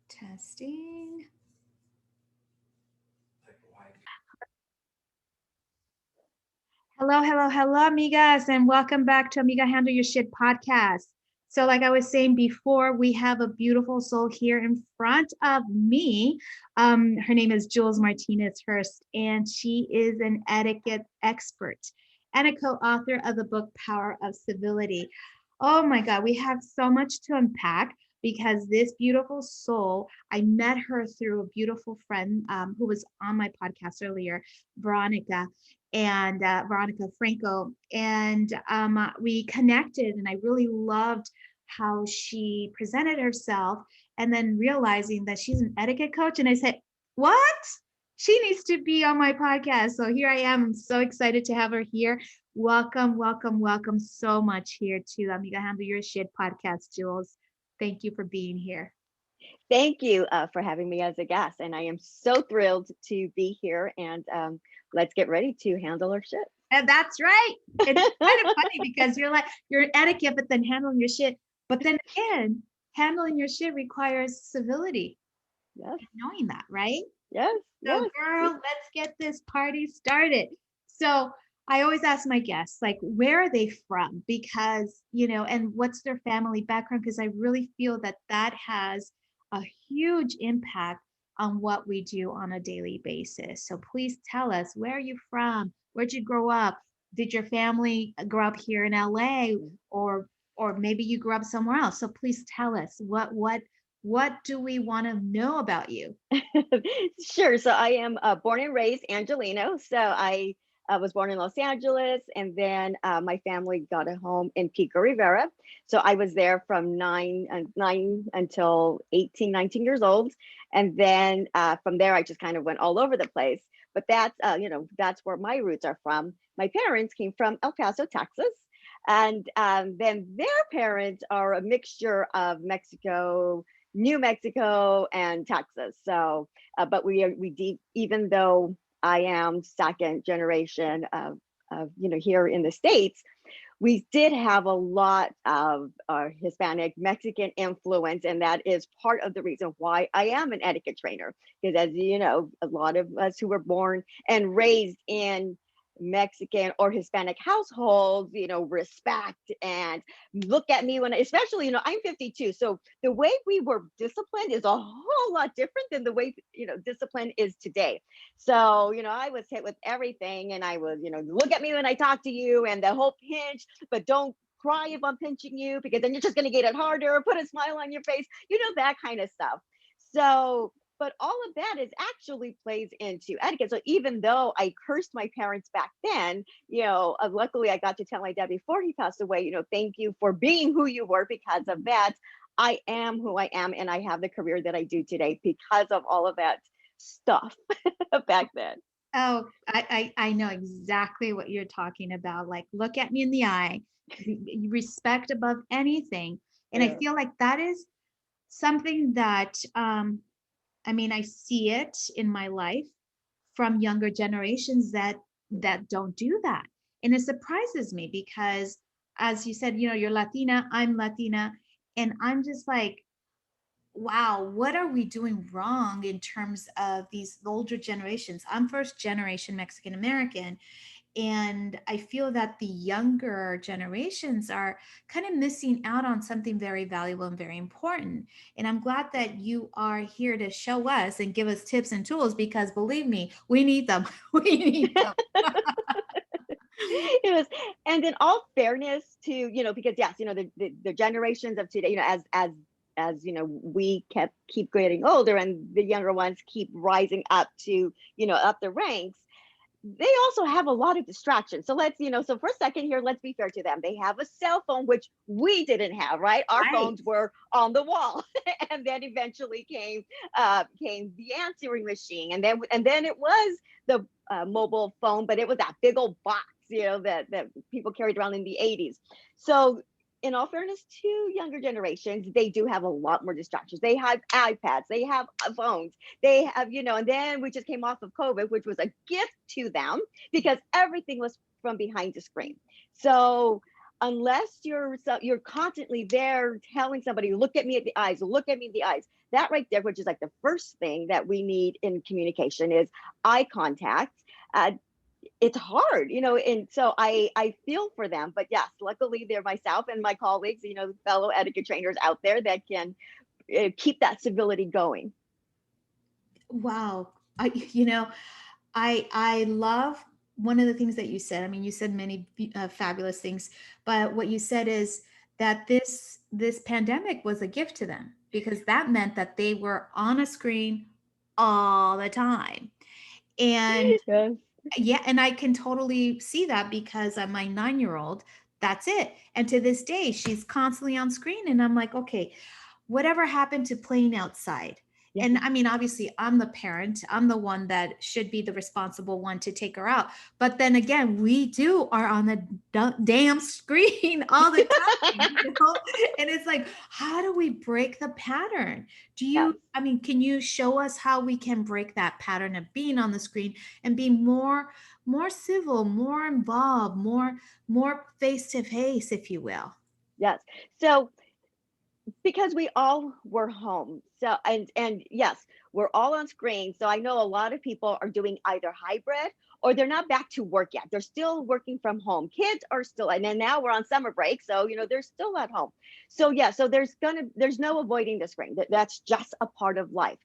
Testing. Hello, hello, hello, amigas, and welcome back to Amiga Handle Your Shit podcast. So, like I was saying before, we have a beautiful soul here in front of me. Her name is Jules Martinez Hirst, and she is an etiquette expert and a co-author of the book Power of Civility. Oh my God, we have so much to unpack because this beautiful soul, I met her through a beautiful friend who was on my podcast earlier, Veronica and Veronica Franco. And we connected, and I really loved how she presented herself. And then realizing that she's an etiquette coach. And I said, what? She needs to be on my podcast. So here I am. I'm so excited to have her here. Welcome, welcome, welcome so much here to Amiga Handle Your Shit podcast, Jules. Thank you for being here. Thank you for having me as a guest. And I am so thrilled to be here. And let's get ready to handle our shit. And that's right. It's kind of funny because you're etiquette, but then handling your shit. But then again, handling your shit requires civility. Yes. Knowing that, right? Yes. So, yes. girl, let's get this party started. So I always ask my guests, like, where are they from? Because, and what's their family background? Because I really feel that that has a huge impact on what we do on a daily basis. So please tell us, where are you from? Where'd you grow up? Did your family grow up here in LA, or maybe you grew up somewhere else? So please tell us what do we want to know about you? Sure. So I am born and raised Angelino. So I was born in Los Angeles, and then my family got a home in Pico Rivera. So I was there from nine until 18, 19 years old. And then from there, I just kind of went all over the place. But that's where my roots are from. My parents came from El Paso, Texas. And then their parents are a mixture of Mexico, New Mexico, and Texas. So, but even though I am second generation of here in the States, we did have a lot of Hispanic Mexican influence, and that is part of the reason why I am an etiquette trainer. Because as you know, a lot of us who were born and raised in Mexican or Hispanic households, respect and look at me especially, I'm 52. So the way we were disciplined is a whole lot different than the way, discipline is today. So, I was hit with everything, and I was, look at me when I talk to you, and the whole pinch, but don't cry if I'm pinching you, because then you're just going to get it harder, put a smile on your face, that kind of stuff. So, but all of that is actually plays into etiquette. So even though I cursed my parents back then, luckily I got to tell my dad before he passed away, thank you for being who you were. Because of that, I am who I am, and I have the career that I do today because of all of that stuff back then. Oh, I know exactly what you're talking about. Like, look at me in the eye, respect above anything. And I feel like that is something that I see it in my life from younger generations that don't do that. And it surprises me because, as you said, you're Latina, I'm Latina, and I'm just like, wow, what are we doing wrong in terms of these older generations? I'm first generation Mexican American, and I feel that the younger generations are kind of missing out on something very valuable and very important. And I'm glad that you are here to show us and give us tips and tools, because believe me, we need them. We need them. It was, and in all fairness to, because yes, the generations of today, as we keep getting older, and the younger ones keep rising up to, up the ranks, they also have a lot of distractions. So so for a second here, let's be fair to them. They have a cell phone, which we didn't have, right? Our phones were on the wall. And then eventually came the answering machine. And then it was the mobile phone, but it was that big old box, that people carried around in the 80s. So in all fairness to younger generations, they do have a lot more distractions. They have iPads, they have phones, they have, and then we just came off of COVID, which was a gift to them because everything was from behind the screen. So unless you're constantly there telling somebody, look at me at the eyes, look at me in the eyes. That right there, which is like the first thing that we need in communication, is eye contact. Uh, it's hard, and so I feel for them. But yes, luckily they're myself and my colleagues, fellow etiquette trainers out there that can keep that civility going. Wow. I love one of the things that you said. I mean, you said many fabulous things, but what you said is that this pandemic was a gift to them, because that meant that they were on a screen all the time. And Yes. yeah, and I can totally see that, because I'm my 9-year-old, that's it. And to this day, she's constantly on screen. And I'm like, okay, whatever happened to playing outside? Yeah. And I mean, obviously, I'm the parent, I'm the one that should be the responsible one to take her out. But then again, we are on the damn screen all the time. And it's like, how do we break the pattern? Yes. I mean, can you show us how we can break that pattern of being on the screen and be more civil, more involved, more face to face, if you will? Yes. So because we all were home. So and yes, we're all on screen. So I know a lot of people are doing either hybrid or they're not back to work yet. They're still working from home. Kids are still, and then now we're on summer break. So, they're still at home. So yeah, so there's no avoiding the screen. That's just a part of life.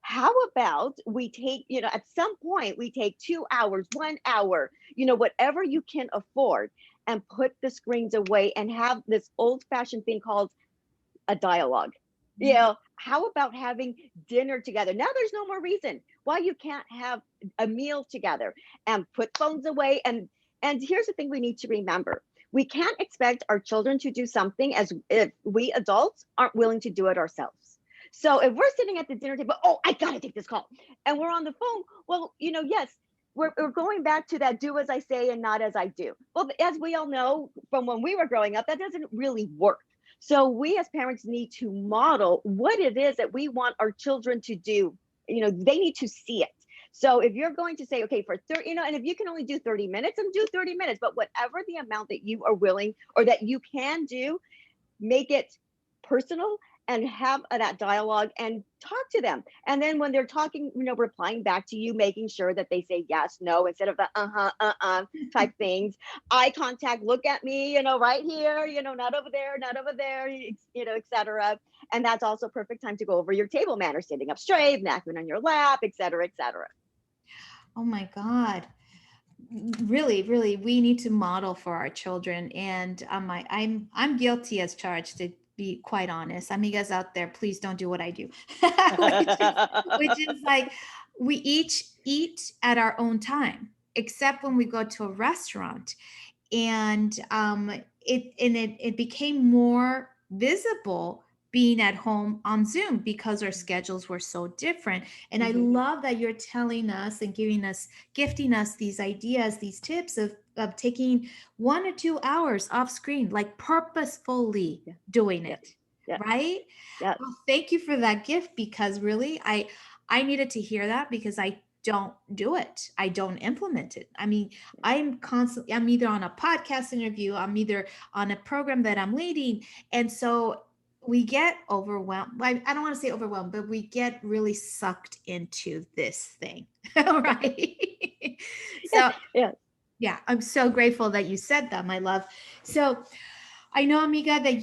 How about we take, at some point we take 2 hours, 1 hour, whatever you can afford, and put the screens away and have this old fashioned thing called a dialogue. How about having dinner together? Now there's no more reason why you can't have a meal together, and put phones away. And here's the thing we need to remember. We can't expect our children to do something as if we adults aren't willing to do it ourselves. So if we're sitting at the dinner table, oh, I gotta take this call, and we're on the phone, well, yes, we're going back to that do as I say and not as I do. Well, as we all know from when we were growing up, that doesn't really work. So we as parents need to model what it is that we want our children to do. They need to see it. So if you're going to say, okay, for 30, and if you can only do 30 minutes, then do 30 minutes, but whatever the amount that you are willing or that you can do, make it personal and have that dialogue and talk to them. And then when they're talking, replying back to you, making sure that they say yes, no, instead of the type things. Eye contact, look at me, right here, not over there, not over there, etc. And that's also perfect time to go over your table manners, sitting up straight, napkin on your lap, etc., etc. Oh my God. Really, really, we need to model for our children. And I'm guilty as charged, to be quite honest. Amigas out there, please don't do what I do. Which is like, we each eat at our own time, except when we go to a restaurant. And it became more visible being at home on Zoom, because our schedules were so different. And I love that you're telling us and gifting us these ideas, these tips of taking 1 or 2 hours off screen, like purposefully doing it. Yeah. Right? Yeah. Well, thank you for that gift, because really I needed to hear that, because I don't do it. I don't implement it. I mean, I'm either on a podcast interview, I'm either on a program that I'm leading. And so we get overwhelmed. I don't want to say overwhelmed, but we get really sucked into this thing. Right. So Yeah. yeah, I'm so grateful that you said that, my love. So I know, Amiga, that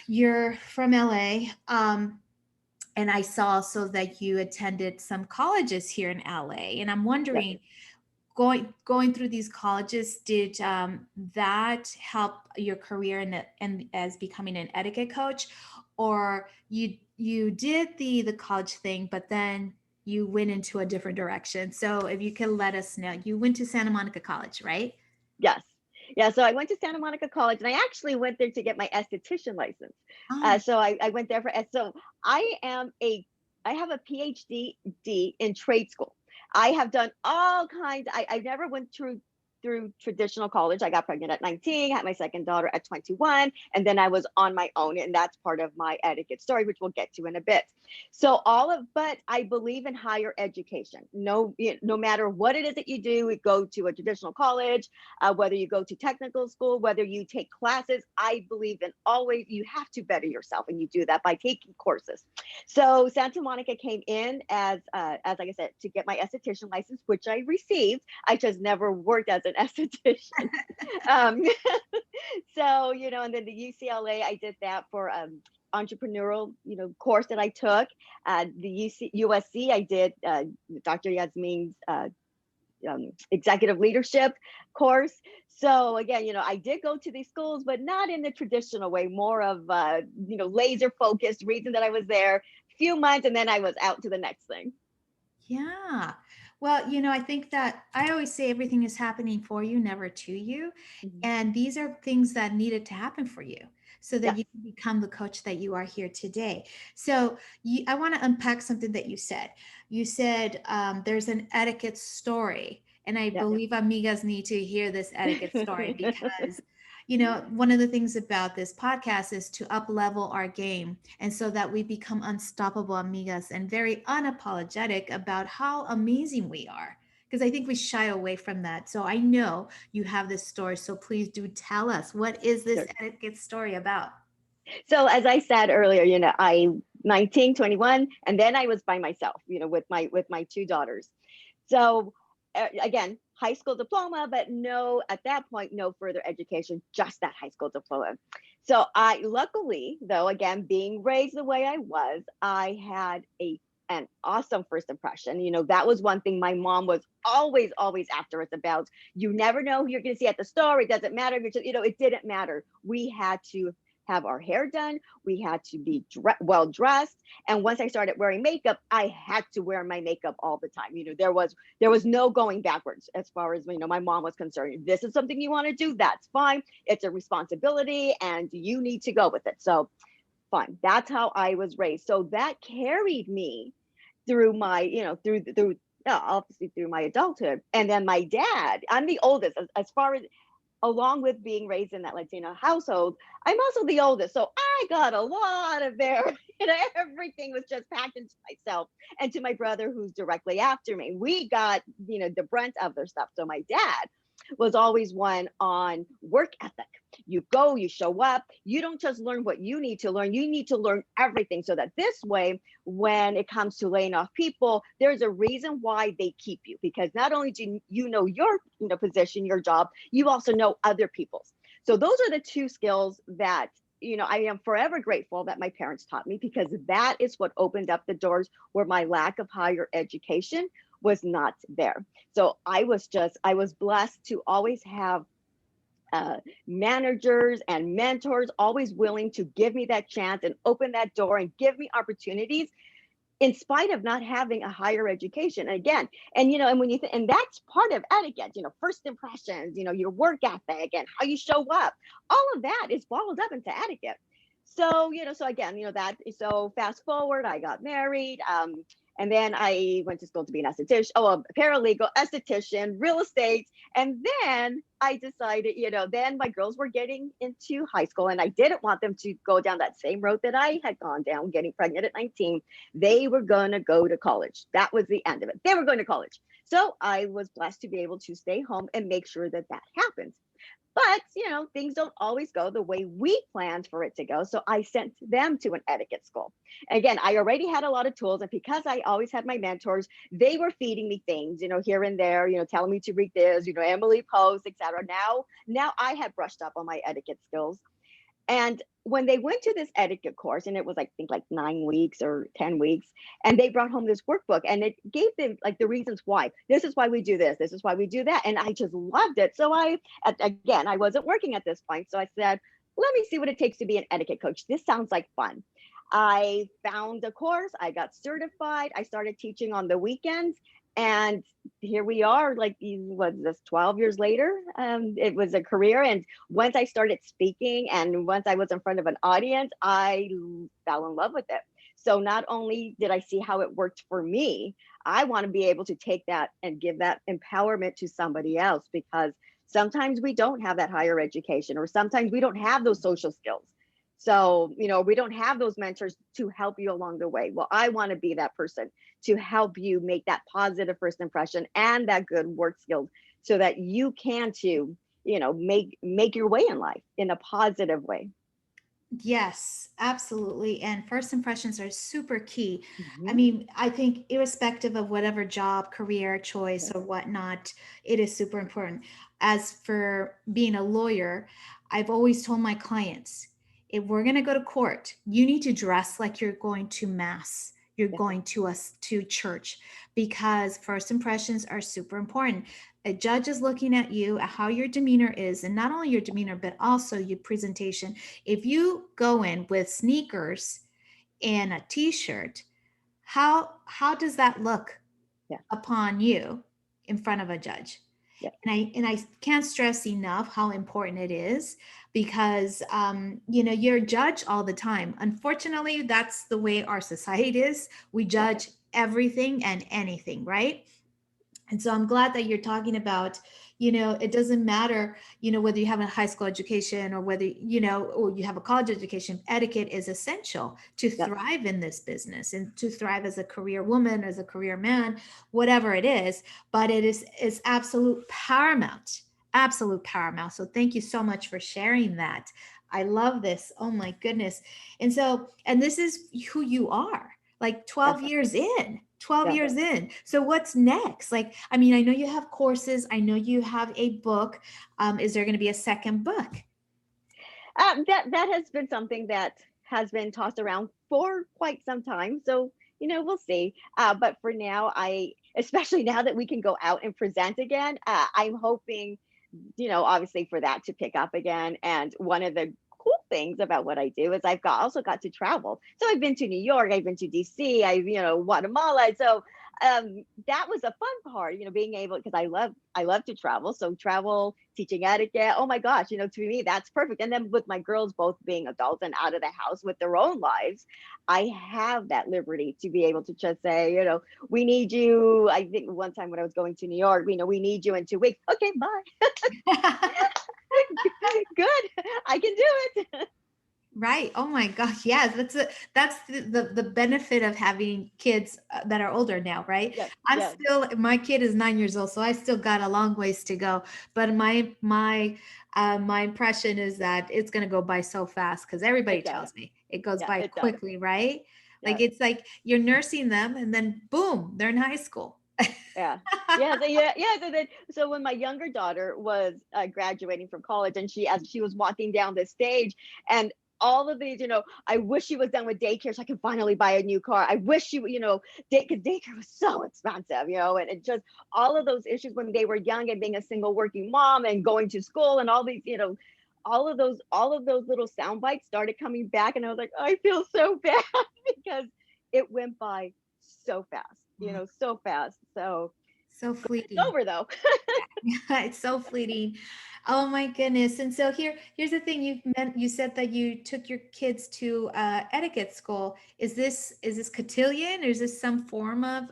you're from LA. And I saw also that you attended some colleges here in LA. And I'm Yeah. wondering, going through these colleges, did that help your career in as becoming an etiquette coach, or you did the college thing, but then you went into a different direction? So if you could let us know, you went to Santa Monica College, right? Yes. Yeah. So I went to Santa Monica College, and I actually went there to get my esthetician license. Oh, So I went there so I have a PhD in trade school. I have done all kinds. I never went through through traditional college. I got pregnant at 19, had my second daughter at 21, and then I was on my own. And that's part of my etiquette story, which we'll get to in a bit. So but I believe in higher education. No matter what it is that you do, we go to a traditional college, whether you go to technical school, whether you take classes, I believe in always, you have to better yourself, and you do that by taking courses. So Santa Monica came in as like I said, to get my esthetician license, which I received. I just never worked as an esthetician. um, so, and then the UCLA, I did that for entrepreneurial, course that I took. The USC, I did Dr. Yasmin's executive leadership course. So again, I did go to these schools, but not in the traditional way, more of, laser focused, reason that I was there, few months, and then I was out to the next thing. Yeah. Well, I think that I always say everything is happening for you, never to you. Mhm. And these are things that needed to happen for you so that Yes. you can become the coach that you are here today. So I want to unpack something that you said. You said there's an etiquette story. And I Yes. believe amigas need to hear this etiquette story because one of the things about this podcast is to up level our game and so that we become unstoppable amigas and very unapologetic about how amazing we are. Because I think we shy away from that. So I know you have this story. So please do tell us, what is this Sure. etiquette story about? So as I said earlier, I 19, 21, and then I was by myself, with my two daughters. So again, high school diploma, but no, at that point, no further education, just that high school diploma. So I luckily, though, again, being raised the way I was, I had an awesome first impression. That was one thing my mom was always, always after us about. You never know who you're going to see at the store. It doesn't matter. It didn't matter. We had to have our hair done. We had to be well dressed. And once I started wearing makeup, I had to wear my makeup all the time. There was no going backwards as far as, my mom was concerned. This is something you want to do, that's fine. It's a responsibility and you need to go with it. So fine. That's how I was raised. So that carried me through my, obviously through my adulthood. And then my dad, I'm the oldest as far as, along with being raised in that Latino household, I'm also the oldest. So I got a lot of their, everything was just packed into myself and to my brother who's directly after me. We got, the brunt of their stuff. So my dad was always one on work ethic. You go, you show up, you don't just learn what you need to learn everything so that this way, when it comes to laying off people, there's a reason why they keep you, because not only do you know your position, your job, you also know other people's. So those are the two skills that I am forever grateful that my parents taught me, because that is what opened up the doors where my lack of higher education was not there. So I was blessed to always have managers and mentors always willing to give me that chance and open that door and give me opportunities in spite of not having a higher education. Again, and when and that's part of etiquette, first impressions, your work ethic and how you show up, all of that is balled up into etiquette. So, so again, so fast forward, I got married. And then I went to school to be an esthetician, a paralegal, esthetician, real estate. And then I decided, then my girls were getting into high school and I didn't want them to go down that same road that I had gone down, getting pregnant at 19. They were going to go to college. That was the end of it. They were going to college. So I was blessed to be able to stay home and make sure that that happens. But, things don't always go the way we planned for it to go. So I sent them to an etiquette school. Again, I already had a lot of tools. And because I always had my mentors, they were feeding me things, here and there, telling me to read this, Emily Post, etc. Now I had brushed up on my etiquette skills. And when they went to this etiquette course, and it was, I think, like 9 weeks or 10 weeks, and they brought home this workbook and it gave them like the reasons why. This is why we do this. This is why we do that. And I just loved it. So again, I wasn't working at this point. So I said, let me see what it takes to be an etiquette coach. This sounds like fun. I found a course. I got certified. I started teaching on the weekends. And here we are, like, what is this, 12 years later? It was a career. And once I started speaking and once I was in front of an audience, I fell in love with it. So not only did I see how it worked for me, I want to be able to take that and give that empowerment to somebody else, because Sometimes we don't have that higher education, or sometimes we don't have those social skills. So, we don't have those mentors to help you along the way. Well, I want to be that person to help you make that positive first impression and that good work skills, so that you can too, make your way in life in a positive way. Yes, absolutely. And first impressions are super key. I Mhm. mean, I think irrespective of whatever job, career choice, Yes. or whatnot, it is super important. As for being a lawyer, I've always told my clients, if we're going to go to court, you need to dress like you're going to mass. You're Yeah. going to us to church, because first impressions are super important. A judge is looking at you, at how your demeanor is, and not only your demeanor, but also your presentation. If you go in with sneakers and a t-shirt, how does that look Yeah. upon you in front of a judge? Yeah. And I can't stress enough how important it is, because you're judged all the time. Unfortunately, that's the way our society is. We Yeah. judge everything and anything, right? And so I'm glad that you're talking about, it doesn't matter, whether you have a high school education or whether, or you have a college education. Etiquette is essential to Yeah. thrive in this business and to thrive as a career woman, as a career man, whatever it is. But is absolute paramount, absolute paramount. So thank you so much for sharing that. I love this. Oh my goodness. And this is who you are, like Yeah. 12 years in. 12 Yeah. years in. So what's next? Like, I mean, I know you have courses, I know you have a book. Is there going to be a second book? That has been something that has been tossed around for quite some time. So, we'll see. But for now, especially now that we can go out and present again, I'm hoping, obviously for that to pick up again. And one of the cool things about what I do is also got to travel. So I've been to New York, I've been to DC, Guatemala. So that was a fun part, being able, because I love to travel. So travel, teaching etiquette. Oh my gosh, to me that's perfect. And then with my girls both being adults and out of the house with their own lives, I have that liberty to be able to just say, we need you. I think one time when I was going to New York, we need you in 2 weeks. Okay, bye. Good. I can do it. Right. Oh my gosh. Yes, that's the benefit of having kids that are older now, right? Yes, I'm yes, still My kid is 9 years old, so I still got a long ways to go. But my impression is that it's gonna go by so fast, because everybody it does. tells me it goes Yeah, by it does. quickly, right? Like Yes. it's like you're nursing them and then boom, they're in high school. Yeah. Yeah. Yeah. So when my younger daughter was graduating from college, and as she was walking down the stage, and all of these, I wish she was done with daycare so I could finally buy a new car. I wish she, because daycare was so expensive, and it just all of those issues when they were young, and being a single working mom and going to school, and all these, all of those little sound bites started coming back, and I was like, I feel so bad because it went by so fast, so fast. So So it's fleeting. over though. It's so fleeting. Oh my goodness. And so here's the thing. You said that you took your kids to etiquette school. Is this cotillion, or is this some form of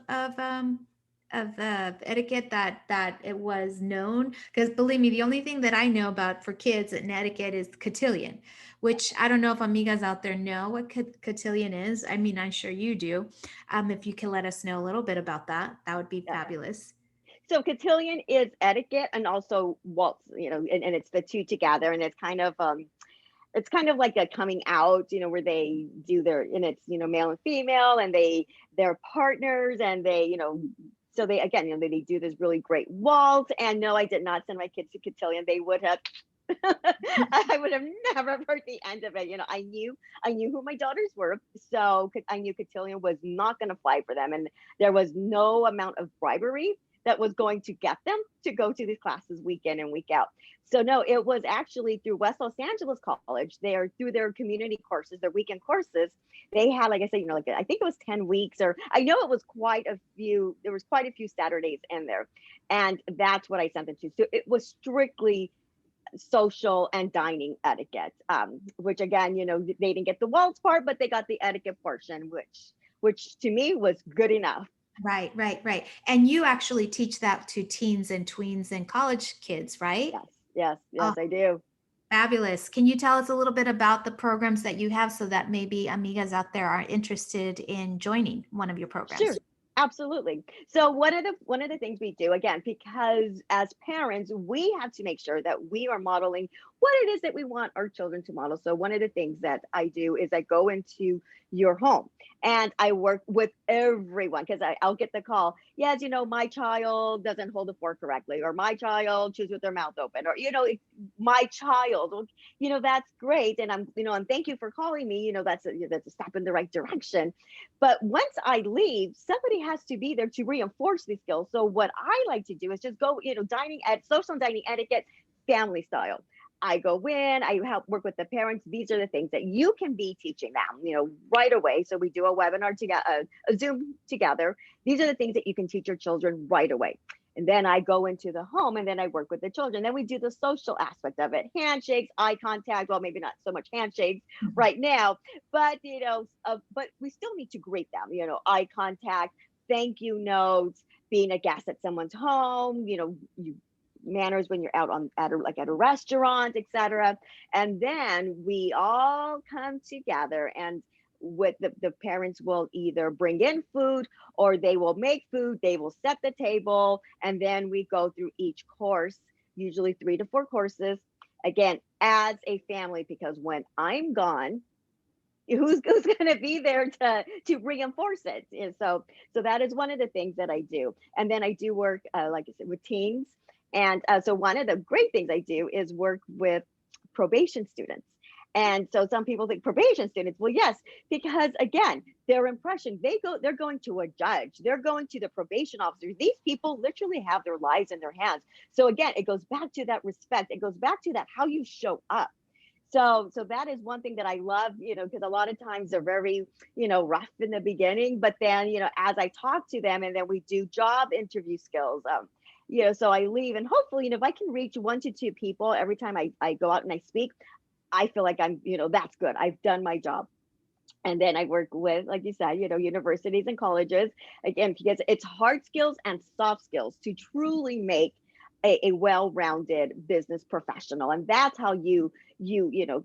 etiquette that it was known? Because believe me, the only thing that I know about for kids in etiquette is cotillion, which I don't know if amigas out there know what cotillion is. I mean, I'm sure you do. If you can let us know a little bit about that, that would be Yeah. fabulous. So cotillion is etiquette and also waltz, and it's the two together, and it's kind of like a coming out, where they do and it's, male and female, and they're partners, and so they, again, they do this really great waltz. And no, I did not send my kids to cotillion. They would have I would have never heard the end of it. I knew who my daughters were, so I knew cotillion was not going to fly for them, and there was no amount of bribery that was going to get them to go to these classes week in and week out. So no, it was actually through West Los Angeles College. Through their community courses, their weekend courses. They had, like I said, like I think it was 10 weeks, or I know it was quite a few. There was quite a few Saturdays in there, and that's what I sent them to. So it was strictly social and dining etiquette, which again, they didn't get the waltz part, but they got the etiquette portion, which to me was good enough. Right, right, right. And you actually teach that to teens and tweens and college kids, right? Yes, yes, Oh, yes, I do. fabulous. Can you tell us a little bit about the programs that you have so that maybe amigas out there are interested in joining one of your programs? Sure. Absolutely. So one of the things we do, again, because as parents, we have to make sure that we are modeling what it is that we want our children to model. So one of the things that I do is I go into your home and I work with everyone because I'll get the call. Yes, my child doesn't hold the fork correctly, or my child chews with their mouth open, or my child. Well, that's great, and and thank you for calling me. That's a step in the right direction. But once I leave, somebody has to be there to reinforce these skills. So what I like to do is just go, dining at social dining etiquette, family style. I go in, I help work with the parents. These are the things that you can be teaching them, right away. So we do a webinar together, a Zoom together. These are the things that you can teach your children right away. And then I go into the home and then I work with the children. Then we do the social aspect of it, handshakes, eye contact. Well, maybe not so much handshakes right now, but but we still need to greet them. Eye contact, thank you notes, being a guest at someone's home. You manners when you're out at a restaurant, etc. And then we all come together and with the parents will either bring in food or they will make food, they will set the table, and then we go through each course, usually 3 to 4 courses, again as a family, because when I'm gone, who's going to be there to reinforce it? And so that is one of the things that I do. And then I do work, like I said, with teens. And so one of the great things I do is work with probation students. And so some people think probation students, well, yes, because again, their impression, they're going to a judge, they're going to the probation officer. These people literally have their lives in their hands. So again, it goes back to that respect, it goes back to that how you show up. So that is one thing that I love, because a lot of times they're very, rough in the beginning, but then, as I talk to them and then we do job interview skills, so I leave and hopefully, if I can reach 1 to 2 people every time I go out and I speak, I feel like I'm, that's good. I've done my job. And then I work with, like you said, universities and colleges, again, because it's hard skills and soft skills to truly make a well-rounded business professional. And that's how you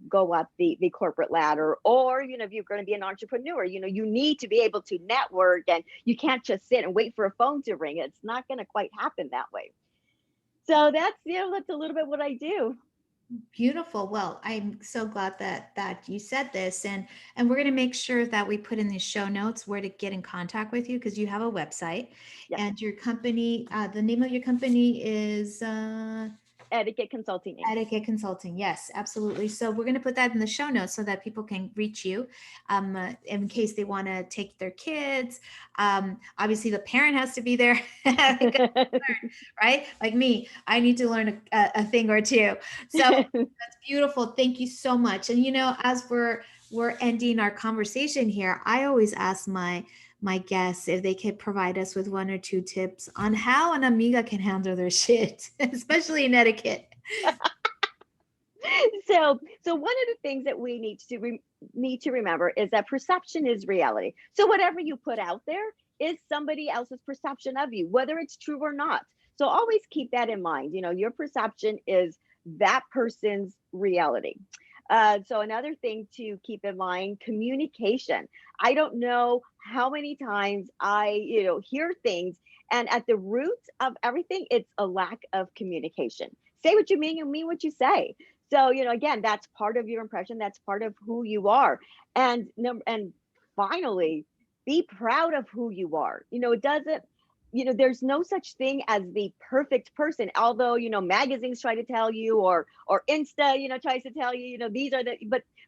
go up the corporate ladder, or, if you're going to be an entrepreneur, you need to be able to network, and you can't just sit and wait for a phone to ring. It's not going to quite happen that way. So that's a little bit what I do. Beautiful. Well, I'm so glad that you said this, and we're going to make sure that we put in the show notes where to get in contact with you because you have a website Yes. and your company. The name of your company is Etiquette Consulting Inc. Etiquette Consulting. Yes, absolutely. So we're going to put that in the show notes so that people can reach you in case they want to take their kids. Obviously, the parent has to be there, right? Like me, I need to learn a thing or two. So that's beautiful. Thank you so much. And as we're ending our conversation here, I always ask my guests if they could provide us with 1 or 2 tips on how an amiga can handle their shit, especially in etiquette. So one of the things that we need to remember is that perception is reality. So whatever you put out there is somebody else's perception of you, whether it's true or not. So always keep that in mind. Your perception is that person's reality. So another thing to keep in mind, communication. I don't know how many times I, hear things, and at the root of everything, it's a lack of communication. Say what you mean, you mean what you say. So, again, that's part of your impression. That's part of who you are. And finally, be proud of who you are. It doesn't, there's no such thing as the perfect person. Although, magazines try to tell you, or Insta, tries to tell you, these are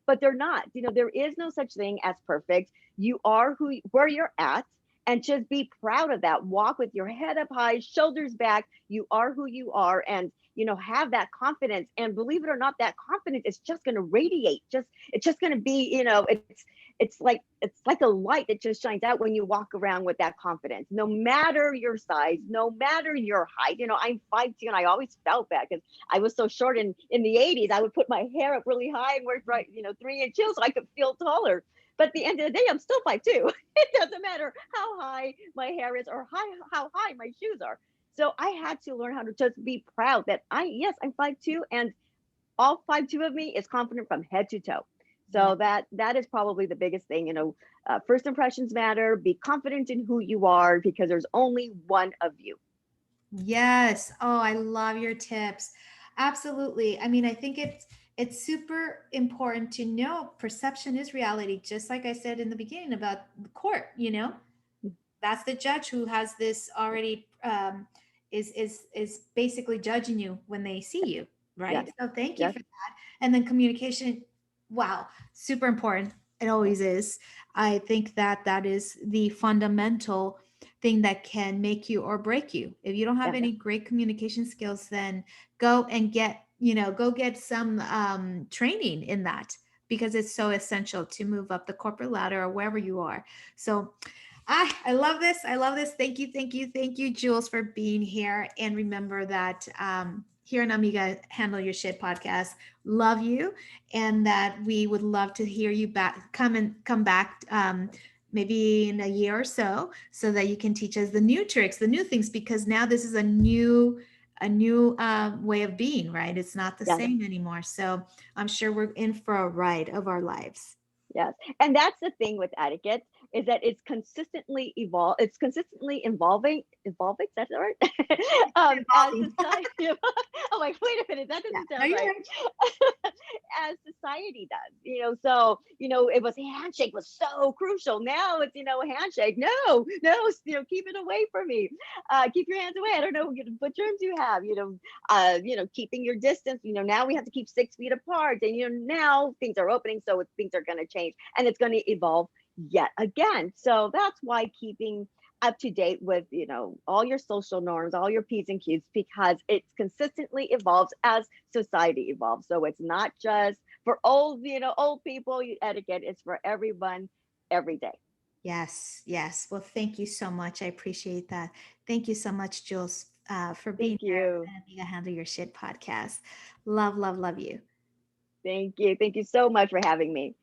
but they're not. There is no such thing as perfect. You are where you're at. And just be proud of that. Walk with your head up high, shoulders back. You are who you are, and have that confidence. And believe it or not, that confidence is just going to radiate. It's just going to be, it's like a light that just shines out when you walk around with that confidence. No matter your size, no matter your height. I'm 5'2", and I always felt that because I was so short. In the '80s, I would put my hair up really high and wear 3-inch heels so I could feel taller. but at the end of the day, I'm still 5'2". It doesn't matter how high my hair is or how high my shoes are. So I had to learn how to just be proud that yes, I'm 5'2", and all 5'2" of me is confident from head to toe. Yeah. So that is probably the biggest thing. First impressions matter. Be confident in who you are because there's only one of you. Yes. Oh, I love your tips. Absolutely. I mean, I think it's super important to know perception is reality, just like I said in the beginning about the court, that's the judge who has this already is basically judging you when they see you, Yes, right? So thank you yes, for that. And then communication, wow, super important. It always is. I think that that is the fundamental thing that can make you or break you. If you don't have yes, any great communication skills, then go and go get some training in that, because it's so essential to move up the corporate ladder or wherever you are. So I love this. I love this. Thank you, thank you, thank you, Jules, for being here. And remember that here in Amiga Handle Your Shit podcast, love you, and that we would love to hear you back. Come back. Maybe in a year or so that you can teach us the new tricks, the new things, because now this is a new way of being, right? It's not the yes. same anymore. So I'm sure we're in for a ride of our lives. Yes. And that's the thing with etiquette is that it's consistently evolving, is that the word? As Evolving. society, oh my, wait a minute, that Yeah. doesn't No, sound you're right. right. As society does, so, it was handshake was so crucial. Now it's, handshake. No, no, keep it away from me. Keep your hands away. I don't know what germs you have, keeping your distance. Now we have to keep 6 feet apart, and now things are opening, so things are going to change, and it's going to evolve yet again. So that's why keeping up to date with all your social norms, all your p's and q's, because it consistently evolves as society evolves. So it's not just for old people. Etiquette is for everyone, every day. Yes, yes. Well, thank you so much. I appreciate that. Thank you so much, Jules, for being Thank here you. on the Handle Your Shit podcast. Love, love, love you. Thank you so much for having me.